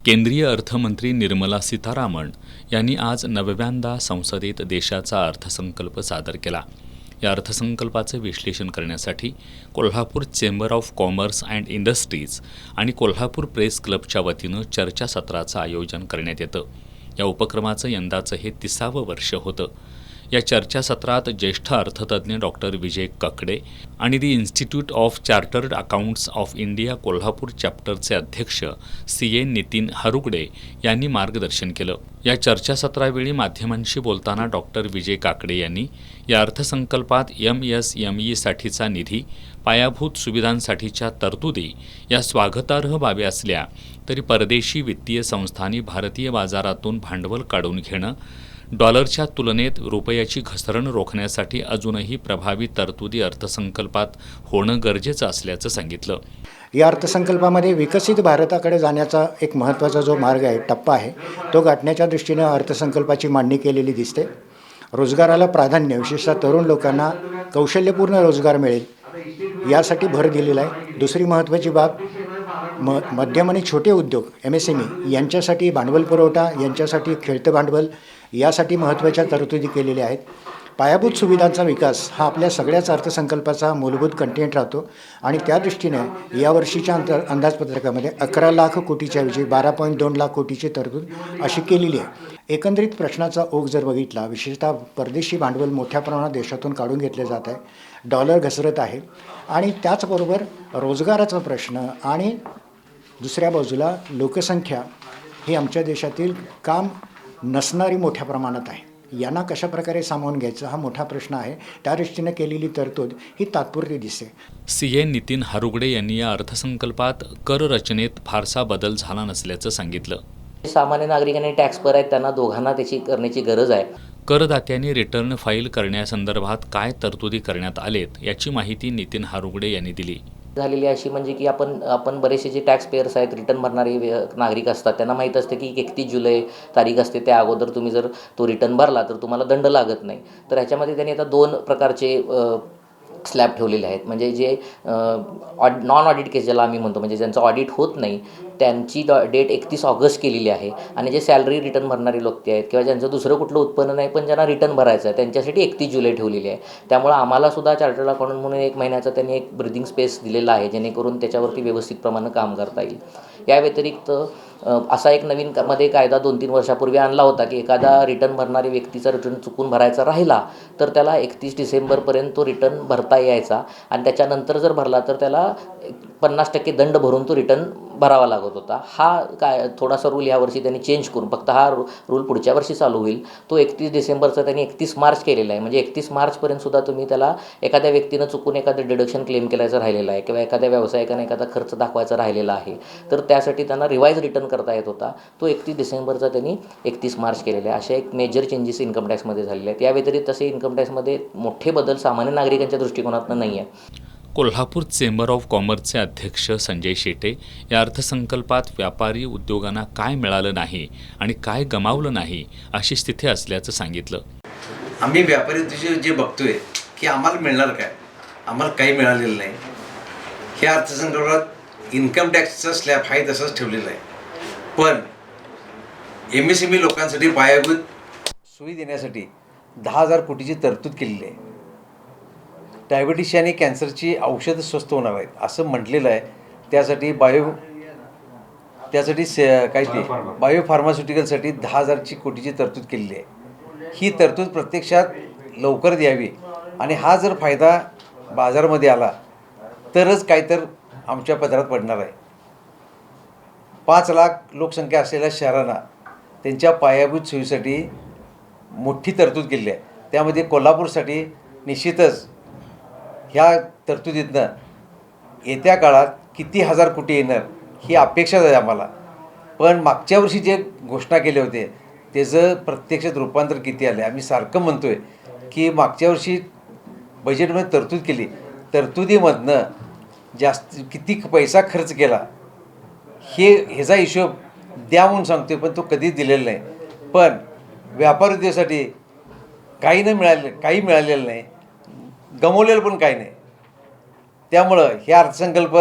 केंद्रीय अर्थमंत्री निर्मला सीतारामन यांनी आज नवव्यांदा संसदेत देशाचा अर्थसंकल्प सादर केला. या अर्थसंकल्पाचे विश्लेषण करण्यासाठी Kolhapur chamber of commerce and industries आणि कोल्हापूर प्रेस क्लबच्या वतीनं चर्चासत्राचं आयोजन करण्यात येतं. या उपक्रमाचं यंदाचं हे 30वं वर्ष होतं. या चर्चासत्रात ज्येष्ठ अर्थतज्ज्ञ डॉक्टर विजय ककडे आणि the institute of chartered accountants of India Kolhapur चॅप्टरचे अध्यक्ष CA नितीन हरुगडे यांनी मार्गदर्शन केलं. या चर्चासत्रावेळी माध्यमांशी बोलताना डॉक्टर विजय काकडे यांनी या अर्थसंकल्पात MSMEसाठीचा निधी, पायाभूत सुविधांसाठीच्या तरतुदी या स्वागतार्ह बाबी असल्या तरी परदेशी वित्तीय संस्थांनी भारतीय बाजारातून भांडवल काढून घेणं, डॉलरच्या तुलनेत रुपयाची घसरण रोखण्यासाठी अजूनही प्रभावी तरतुदी अर्थसंकल्पात होणं गरजेचं असल्याचं सांगितलं. या अर्थसंकल्पामध्ये विकसित भारताकडे जाण्याचा एक महत्त्वाचा जो मार्ग आहे, टप्पा आहे, तो गाठण्याच्या दृष्टीनं अर्थसंकल्पाची मांडणी केलेली दिसते. रोजगाराला प्राधान्य, विशेषतः तरुण लोकांना कौशल्यपूर्ण रोजगार मिळेल यासाठी भर दिलेला आहे. दुसरी महत्त्वाची बाब मध्यम आणि छोटे उद्योग MSME यांच्यासाठी भांडवल पुरवठा, यांच्यासाठी खेळतं भांडवल यासाठी महत्त्वाच्या तरतुदी केलेल्या आहेत. पायाभूत सुविधांचा विकास हा आपल्या सगळ्याच अर्थसंकल्पाचा मूलभूत कंटेंट राहतो आणि त्या दृष्टीने यावर्षीच्या अंदाजपत्रकामध्ये 11 लाख कोटीच्या ऐवजी 12.2 लाख कोटीची तरतूद अशी केलेली आहे. एकंदरीत प्रश्नाचा ओघ जर बघितला, विशेषतः परदेशी भांडवल मोठ्या प्रमाणात देशातून काढून घेतले जात आहे, डॉलर घसरत आहे आणि त्याचबरोबर रोजगाराचा प्रश्न आणि दुसऱ्या बाजूला लोकसंख्या ही आमच्या देशातील काम नसणारी मोठ्या प्रमाणात आहे. यांना कशाप्रकारे सामावून घ्यायचं हा मोठा प्रश्न आहे. त्या दृष्टीने केलेली तरतूद ही तात्पुरती दिसते. CA नितीन हरुगडे यांनी या अर्थसंकल्पात कर रचनेत फारसा बदल झाला नसल्याचं सांगितलं. सामान्य नागरिक आणि टॅक्स पेअर आहेत, त्यांना दोघांना त्याची करण्याची गरज आहे. करदात्यांनी रिटर्न फाईल करण्यासंदर्भात काय तरतुदी करण्यात आलेत याची माहिती नितीन हरुगडे यांनी दिली. झालेली अशी म्हणजे की आपण बरेचसे जे टॅक्स पेअर्स आहेत, रिटर्न भरणारे नागरिक असतात, त्यांना माहीत असते की 31 जुलै तारीख असते, त्या अगोदर तुम्ही जर तो रिटर्न भरला तर तुम्हाला दंड लागत नाही. तर ह्याच्यामध्ये त्यांनी आता 2 प्रकारचे स्लॅब ठेवलेले आहेत. म्हणजे जे नॉन ऑडिट केस ज्याला आम्ही म्हणतो, म्हणजे ज्यांचं ऑडिट होत नाही त्यांची डेट 31 ऑगस्ट केलेली आहे. आणि जे सॅलरी रिटर्न भरणारे लोक आहेत किंवा ज्यांचं दुसरं कुठलं उत्पन्न नाही पण ज्यांना रिटर्न भरायचं आहे त्यांच्यासाठी 31 जुलै ठेवलेली आहे. त्यामुळे आम्हालासुद्धा चार्टर्ड अकाउंटंट म्हणून 1 महिन्याचा त्यांनी एक ब्रिदिंग स्पेस दिलेला आहे, जेणेकरून त्याच्यावरती व्यवस्थितप्रमाणे काम करता येईल. या व्यतिरिक्त असा एक नवीन मध्ये कायदा 2-3 वर्षापूर्वी आणला होता की एखादा रिटर्न भरणारी व्यक्तीचा रिटर्न चुकून भरायचा राहिला तर त्याला 31 डिसेंबरपर्यंत तो रिटर्न भरता यायचा आणि त्याच्यानंतर जर भरला तर त्याला 50% दंड भरून तो रिटर्न भरावा लागत होता. हा थोडासा रूल यावर्षी त्यांनी चेंज करून फक्त हा रूल पुढच्या वर्षी चालू होईल. तो 31 डिसेंबरचा त्यांनी 31 मार्च केलेला आहे. म्हणजे 31 मार्चपर्यंतसुद्धा तुम्ही त्याला एखाद्या व्यक्तीनं चुकून एखादं डिडक्शन क्लेम केल्याचं राहिलेलं आहे किंवा एखाद्या व्यावसायिकाने एखादा खर्च दाखवायचा राहिलेला आहे तर त्यासाठी त्यांना रिवाईज रिटर्न करता येत होता. तो 31 डिसेंबरचा त्यांनी 31 मार्च केलेला आहे. अशा एक मेजर चेंजेस इन्कम टॅक्समध्ये झालेले आहेत. या व्यतिरिक्त तसे इन्कम टॅक्समध्ये मोठे बदल सामान्य नागरिकांच्या दृष्टिकोनातून नाही आहे. कोल्हापूर चेंबर ऑफ कॉमर्सचे अध्यक्ष संजय शेटे या अर्थसंकल्पात व्यापारी उद्योगांना काय मिळालं नाही आणि काय गमावलं नाही अशी स्थिती असल्याचं सांगितलं. आम्ही व्यापारी उद्योग जे बघतोय की आम्हाला मिळणार काय, आम्हाला काही मिळालेलं नाही. ह्या अर्थसंकल्पात इन्कम टॅक्सचा स्लॅब आहे तसंच ठेवलेला आहे, पण MSME लोकांसाठी पायाभूत सोयी देण्यासाठी 10,000 कोटीची तरतूद केलेली आहे. डायबिटीस आणि कॅन्सरची औषधं स्वस्त होणार आहेत असं म्हटलेलं आहे. त्यासाठी बायो फार्मास्युटिकलसाठी 10,000 कोटीची तरतूद केलेली आहे. ही तरतूद प्रत्यक्षात लवकर द्यावी आणि हा जर फायदा बाजारामध्ये आला तरच काहीतर आमच्या पदरात पडणार आहे. 5 लाख लोकसंख्या असलेल्या शहरांना त्यांच्या पायाभूत सोयीसाठी मोठी तरतूद केलेली आहे. त्यामध्ये कोल्हापूरसाठी निश्चितच ह्या तरतुदीतनं येत्या काळात किती 1,000 कोटी येणार ही अपेक्षा आहे आम्हाला. पण मागच्या वर्षी जे घोषणा केले होते त्याचं प्रत्यक्षात रूपांतर किती आले. आम्ही सारखं म्हणतो आहे की मागच्या वर्षी बजेटमध्ये तरतूद केली, तरतुदीमधनं किती पैसा खर्च केला ह्याचा हिशोब द्या म्हणून सांगतोय, पण तो कधीच दिलेला नाही. पण व्यापार उद्योगासाठी काही मिळालेलं नाही, गमवलेलं पण काही नाही. त्यामुळं हे अर्थसंकल्प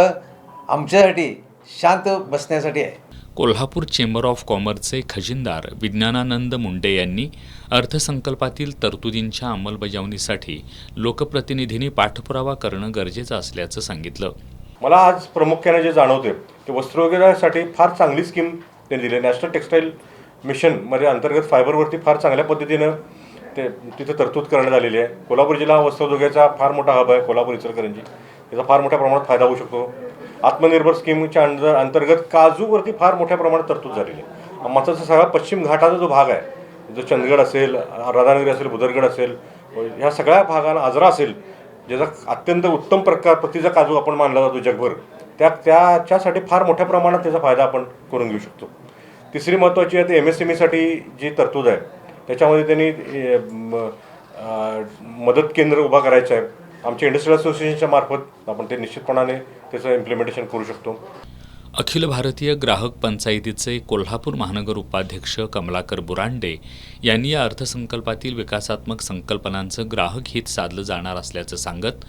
आमच्यासाठी शांत बसण्यासाठी आहे. कोल्हापूर चेंबर ऑफ कॉमर्सचे खजिनदार विज्ञानानंद मुंडे यांनी अर्थसंकल्पातील तरतुदींच्या अंमलबजावणीसाठी लोकप्रतिनिधींनी पाठपुरावा करणं गरजेचं असल्याचं सांगितलं. मला आज प्रामुख्याने जे जाणवते की वस्त्रोद्योगासाठी फार चांगली स्कीम त्यांनी दिली. नॅशनल टेक्स्टाईल मिशनमध्ये अंतर्गत फायबरवरती फार चांगल्या पद्धतीनं तिथे तरतूद करण्यात आलेली आहे. कोल्हापूर जिल्हा वस्त्रोद्योगाचा फार मोठा हब आहे. कोल्हापूर इचलकरंजी याचा फार मोठ्या प्रमाणात फायदा होऊ शकतो. आत्मनिर्भर स्कीमच्या अंतर्गत काजूवरती फार मोठ्या प्रमाणात तरतूद झालेली आहे. आमचा सगळा पश्चिम घाटाचा जो भाग आहे, जो चंदगड असेल, राधानगरी असेल, बुदरगड असेल, ह्या सगळ्या भागाला आजरा असेल, ज्याचा अत्यंत उत्तम प्रतीचा काजू आपण मानला जातो जगभर, त्याच्यासाठी फार मोठ्या प्रमाणात त्याचा फायदा आपण करून घेऊ शकतो. तिसरी महत्त्वाची आहे ते MSMEसाठी जी तरतूद आहे त्याच्यामध्ये त्यांनी मदत केंद्र उभा करायचं आहे. आमच्या इंडस्ट्रियल असोसिएशनच्या मार्फत आपण ते निश्चितपणाने त्याचं इम्प्लिमेंटेशन करू शकतो. अखिल भारतीय ग्राहक पंचायतीचे कोल्हापूर महानगर उपाध्यक्ष कमलाकर बुरांडे यांनी या अर्थसंकल्पातील विकासात्मक संकल्पनांचं ग्राहक हित साधलं जाणार असल्याचं सांगत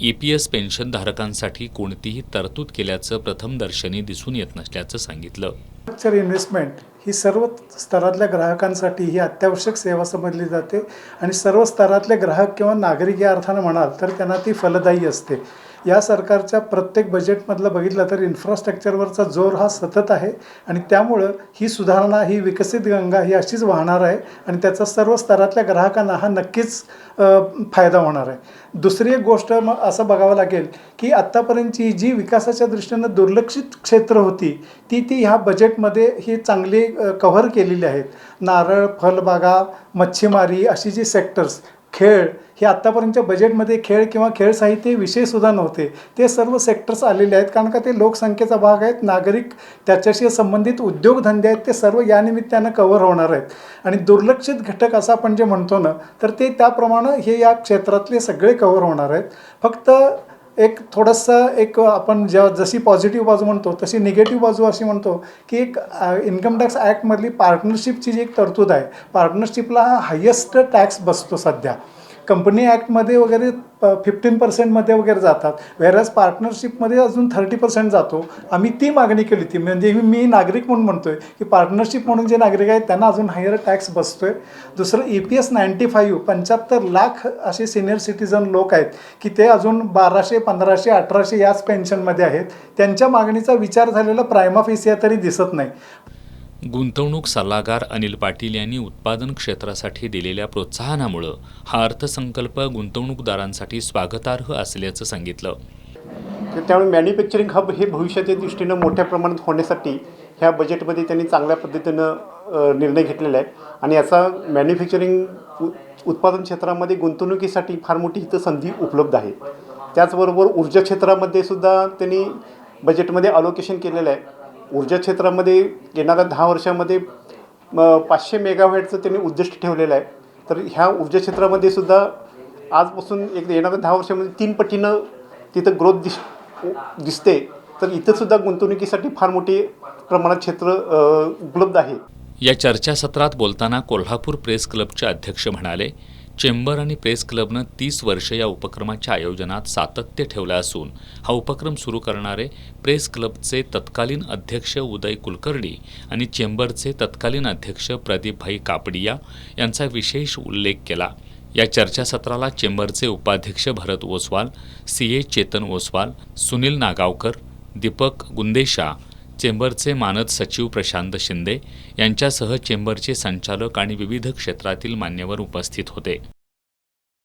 EPS पेन्शनधारकांसाठी कोणतीही तरतूद केल्याचं प्रथमदर्शनी दिसून येत नसल्याचं सांगितलं. इन्फ्रास्ट्रक्चर इन्व्हेस्टमेंट ही सर्व स्तरातल्या ग्राहकांसाठी ही अत्यावश्यक सेवा समजली जाते आणि सर्व स्तरातले ग्राहक किंवा नागरिक या अर्थानं म्हणाल तर त्यांना ती फलदायी असते. या सरकारच्या प्रत्येक बजेटमधलं बघितलं तर इन्फ्रास्ट्रक्चरवरचा जोर हा सतत आहे आणि त्यामुळं ही सुधारणा, ही विकसित गंगा ही अशीच वाहणार आहे आणि त्याचा सर्व स्तरातल्या ग्राहकांना हा नक्कीच फायदा होणार आहे. दुसरी एक गोष्ट मग असं बघावं लागेल की आत्तापर्यंतची जी विकासाच्या दृष्टीनं दुर्लक्षित क्षेत्र होती ती ह्या बजेटमध्ये ही चांगली कव्हर केलेली आहेत. नारळ, फळबागा, मच्छीमारी अशी जी सेक्टर्स, खेळ, हे आत्तापर्यंतच्या बजेटमध्ये खेळ किंवा खेळ साहित्य विषयसुद्धा नव्हते. ते सर्व सेक्टर्स आलेले आहेत कारण का ते लोकसंख्येचा भाग आहेत. नागरिक, त्याच्याशी संबंधित उद्योगधंदे आहेत, ते सर्व या निमित्तानं कव्हर होणार आहेत. आणि दुर्लक्षित घटक असं आपण जे म्हणतो ना, तर ते त्याप्रमाणे हे या क्षेत्रातले सगळे कव्हर होणार आहेत. फक्त एक थोडंसं आपण जशी पॉझिटिव्ह बाजू म्हणतो तशी निगेटिव्ह बाजू अशी म्हणतो की एक इन्कम टॅक्स ॲक्टमधली पार्टनरशिपची जी एक तरतूद आहे, पार्टनरशिपला हा हायेस्ट टॅक्स बसतो सध्या. कंपनी ॲक्टमध्ये वगैरे 15% वगैरे जातात, व्हेरॅज पार्टनरशिपमध्ये अजून 30% जातो. आम्ही ती मागणी केली होती. म्हणजे मी नागरिक म्हणून म्हणतो आहे की पार्टनरशिप म्हणून जे नागरिक आहेत त्यांना अजून हायर टॅक्स बसतो आहे. दुसरं EPS 95, 75 लाख असे सिनियर सिटीजन लोक आहेत की ते अजून 1200, 1500, 1800 याच पेन्शनमध्ये आहेत. त्यांच्या मागणीचा विचार झालेला प्रायमा फेसिया तरी दिसत नाही. गुंतवणूक सल्लागार अनिल पाटील यांनी उत्पादन क्षेत्रासाठी दिलेल्या प्रोत्साहनामुळं हा अर्थसंकल्प गुंतवणूकदारांसाठी स्वागतार्ह असल्याचं सांगितलं. त्यामुळे मॅन्युफॅक्चरिंग हब हे भविष्याच्या दृष्टीनं मोठ्या प्रमाणात होण्यासाठी ह्या बजेटमध्ये त्यांनी चांगल्या पद्धतीनं निर्णय घेतलेला आहे आणि याचा मॅन्युफॅक्चरिंग उत्पादन क्षेत्रामध्ये गुंतवणुकीसाठी फार मोठी इथं संधी उपलब्ध आहे. त्याचबरोबर ऊर्जा क्षेत्रामध्ये सुद्धा त्यांनी बजेटमध्ये अलोकेशन केलेलं आहे. ऊर्जा क्षेत्रामध्ये येणाऱ्या 10 वर्षामध्ये 500 मेगावॅटचं त्यांनी उद्दिष्ट ठेवलेलं आहे. तर ह्या ऊर्जा क्षेत्रामध्ये सुद्धा आजपासून येणाऱ्या 10 वर्षामध्ये 3 पटीनं तिथं ग्रोथ दिसते. तर इथंसुद्धा गुंतवणुकीसाठी फार मोठी प्रमाणात क्षेत्र उपलब्ध आहे. या चर्चासत्रात बोलताना कोल्हापूर प्रेस क्लबचे अध्यक्ष म्हणाले, चेंबर आणि प्रेस क्लबनं 30 वर्ष या उपक्रमाच्या आयोजनात सातत्य ठेवलं असून हा उपक्रम सुरू करणारे प्रेस क्लबचे तत्कालीन अध्यक्ष उदय कुलकर्णी आणि चेंबरचे तत्कालीन अध्यक्ष प्रदीपभाई कापडिया यांचा विशेष उल्लेख केला. या चर्चासत्राला चेंबरचे उपाध्यक्ष भरत ओसवाल, CA चेतन ओसवाल, सुनील नागावकर, दीपक गुंदेशा, चेंबरचे मानद सचिव प्रशांत शिंदे यांच्यासह चेंबरचे संचालक आणि विविध क्षेत्रातील मान्यवर उपस्थित होते.